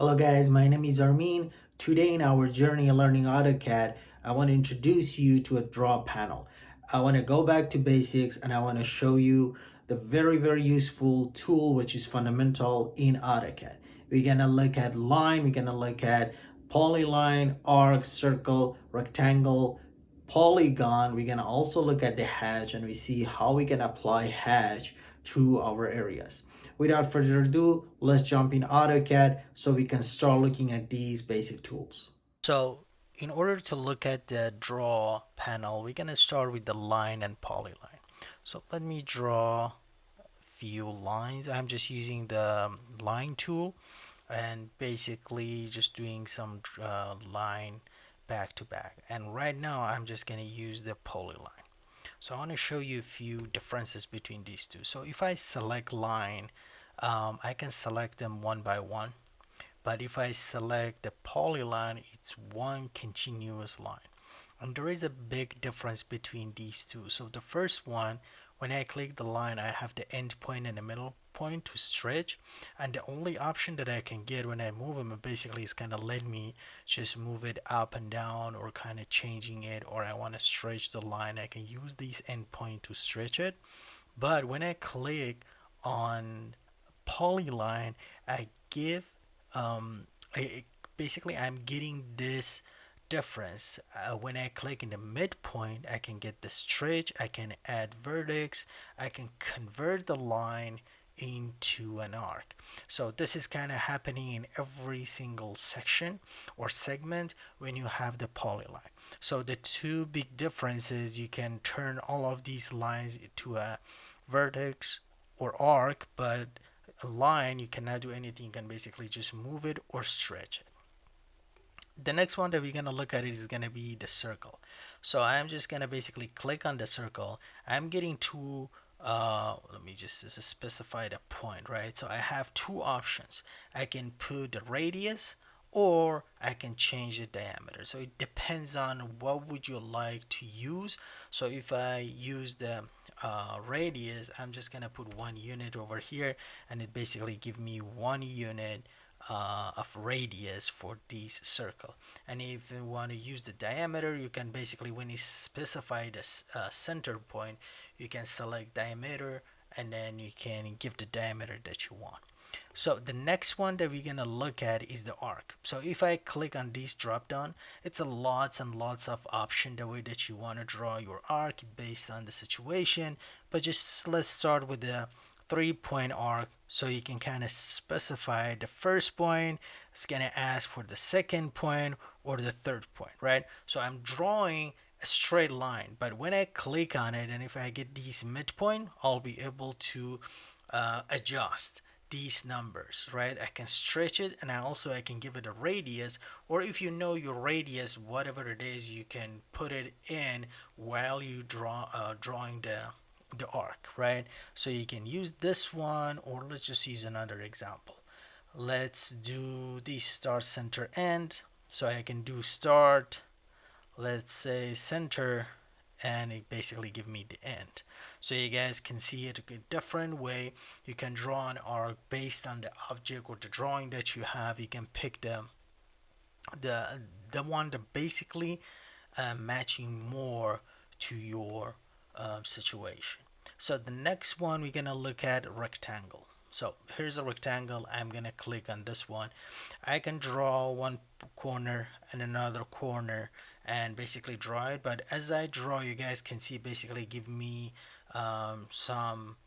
Hello guys, my name is Armin. Today in our journey of learning AutoCAD, I want to introduce you to a draw panel. I want to go back to basics and I want to show you the very useful tool which is fundamental in AutoCAD. We're going to look at line, we're going to look at polyline, arc, circle, rectangle, polygon. We're going to also look at the hatch and we see how we can apply hatch to our areas. Without further ado, let's jump in AutoCAD so we can start looking at these basic tools. So in order to look at the draw panel, we're going to start with the line and polyline. So let me draw a few lines. I'm just using the line tool and basically just doing some line back to back. And right now I'm just going to use the polyline. So I want to show you a few differences between these two. So if I select line, I can select them one by one. But if I select the polyline, it's one continuous line. And there is a big difference between these two. So the first one, when I click the line, I have the end point and the middle point to stretch, and the only option that I can get when I move them basically is kind of let me just move it up and down or kind of changing it, or I want to stretch the line, I can use this end point to stretch it. But when I click on polyline, I give basically I'm getting this difference. When I click in the midpoint, I can get the stretch, I can add vertex, I can convert the line into an arc. So this is kind of happening in every single section or segment when you have the polyline. So the two big differences, you can turn all of these lines to a vertex or arc, but a line you cannot do anything, you can basically just move it or stretch it. The next one that we're going to look at is going to be the circle. So I'm just going to basically click on the circle. I'm getting two let me just specify the point, right? So I have two options. I can put the radius or I can change the diameter. So it depends on what would you like to use. So if I use the radius, I'm just gonna put 1 unit over here, and it basically give me 1 unit of radius for this circle. And if you want to use the diameter, you can basically, when you specify the center point, you can select diameter and then you can give the diameter that you want. So the next one that we're gonna look at is the arc. So if I click on this drop down, it's a lots and lots of option the way that you want to draw your arc based on the situation. But just let's start with the 3-point arc, so you can kind of specify the first point. It's gonna ask for the second point or the third point, right? So I'm drawing a straight line, but when I click on it and if I get these midpoint, I'll be able to adjust these numbers, right? I can stretch it, and I can give it a radius, or if you know your radius, whatever it is, you can put it in while you drawing the arc, right? So you can use this one, or let's just use another example. Let's do the start, center, end. So I can do start, let's say center, and it basically give me the end. So you guys can see it a different way. You can draw an arc based on the object or the drawing that you have. You can pick the one that basically matching more to your situation. So the next one we're gonna look at rectangle. So here's a rectangle. I'm gonna click on this one. I can draw one corner and another corner and basically draw it, but as I draw, you guys can see basically give me some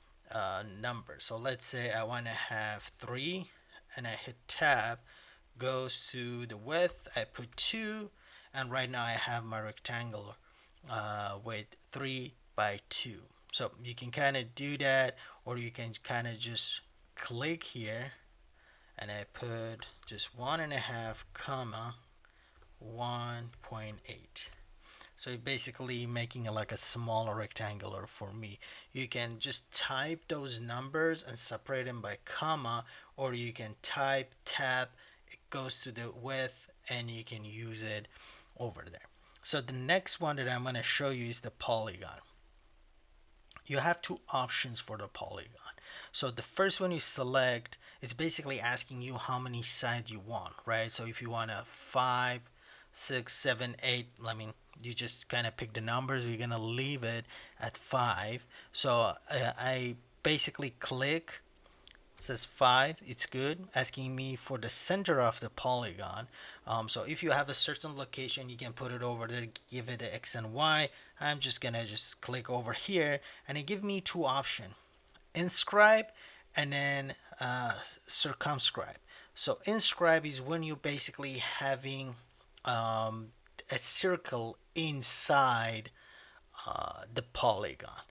numbers. So let's say I want to have 3 and I hit tab, goes to the width, I put 2, and right now I have my rectangle with 3 by 2. So you can kind of do that, or you can kind of just click here and I put just 1.5 comma 1.8. So basically making it like a smaller rectangular for me. You can just type those numbers and separate them by comma, or you can type tab, it goes to the width, and you can use it over there. So the next one that I'm going to show you is the polygon. You have two options for the polygon. So the first one you select, it's basically asking you how many sides you want, right? So if you want a 5, 6, 7, 8, I mean, you just kind of pick the numbers. You're gonna leave it at 5. So I basically click, says 5, it's good, asking me for the center of the polygon. So if you have a certain location, you can put it over there, give it the X and Y. I'm just gonna just click over here, and it give me two options: inscribe and then circumscribe. So inscribe is when you basically having a circle inside the polygon,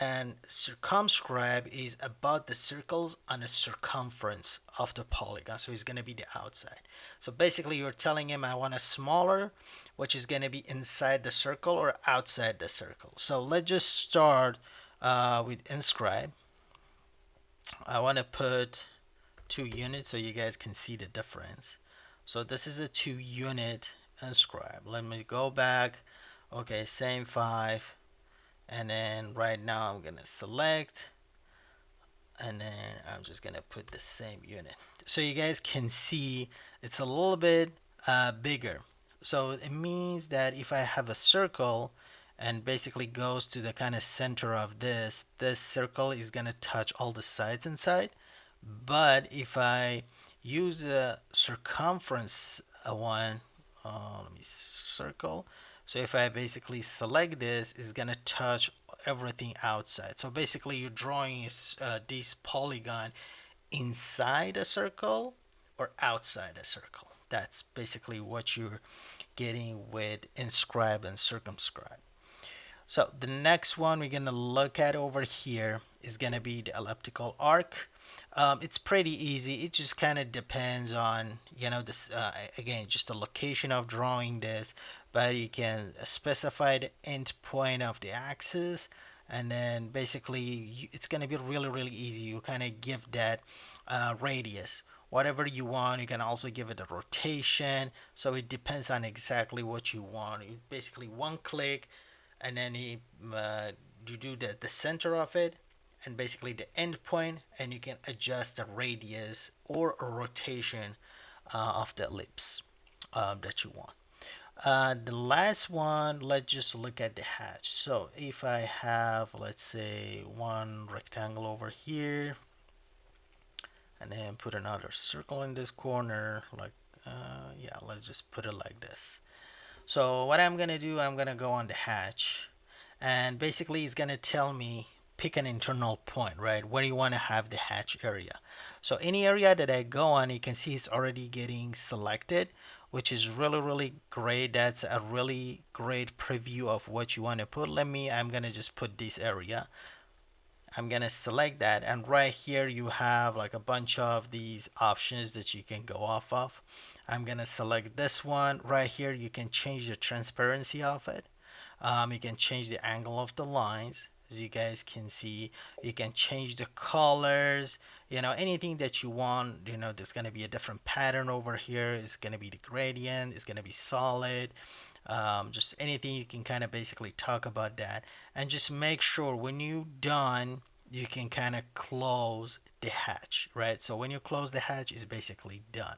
and circumscribe is about the circles on the circumference of the polygon, so it's going to be the outside. So basically you're telling him I want a smaller, which is going to be inside the circle or outside the circle. So let's just start with inscribe. I want to put 2 units so you guys can see the difference. So this is a 2 unit inscribe. Let me go back. Okay, same 5. And then right now I'm gonna select, and then I'm just gonna put the same unit so you guys can see it's a little bit bigger. So it means that if I have a circle and basically goes to the kind of center of this circle is gonna touch all the sides inside. But if I use a circumference one, let me circle. So if I basically select this, it's gonna touch everything outside. So basically you're drawing this polygon inside a circle or outside a circle. That's basically what you're getting with inscribe and circumscribe. So the next one we're gonna look at over here is gonna be the elliptical arc. It's pretty easy. It just kind of depends on, you know, this again, just the location of drawing this, but you can specify the end point of the axis, and then basically it's gonna be really easy. You kind of give that radius whatever you want. You can also give it a rotation, so it depends on exactly what you want. You basically one click, and then you do the center of it and basically the end point, and you can adjust the radius or a rotation of the ellipse that you want. The last one, let's just look at the hatch. So if I have, let's say, one rectangle over here, and then put another circle in this corner, like yeah, let's just put it like this. So what I'm gonna do, I'm gonna go on the hatch, and basically it's gonna tell me pick an internal point, right? Where you want to have the hatch area. So any area that I go on, you can see it's already getting selected, which is really great. That's a really great preview of what you want to put. I'm gonna just put this area. I'm gonna select that, and right here you have like a bunch of these options that you can go off of. I'm gonna select this one right here. You can change the transparency of it. You can change the angle of the lines. As you guys can see, you can change the colors, you know, anything that you want. You know, there's going to be a different pattern over here. It's going to be the gradient, it's going to be solid, just anything. You can kind of basically talk about that, and just make sure when you're done you can kind of close the hatch, right? So when you close the hatch, it's basically done.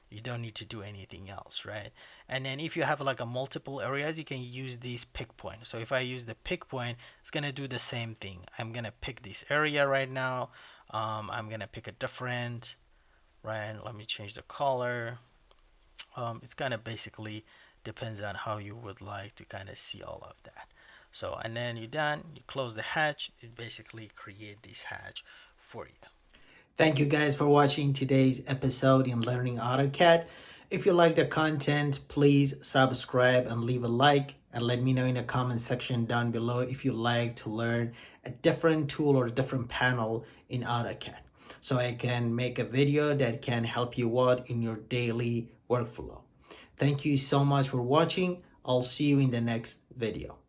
You don't need to do anything else, right? And then if you have like a multiple areas, you can use these pick point. So if I use the pick point, it's gonna do the same thing. I'm gonna pick this area right now. I'm gonna pick a different, right? Let me change the color. It's kind of basically depends on how you would like to kind of see all of that. So, and then you're done, you close the hatch, it basically create this hatch for you. Thank you guys for watching today's episode in Learning AutoCAD. If you like the content, please subscribe and leave a like, and let me know in the comment section down below if you like to learn a different tool or a different panel in AutoCAD, so I can make a video that can help you out in your daily workflow. Thank you so much for watching. I'll see you in the next video.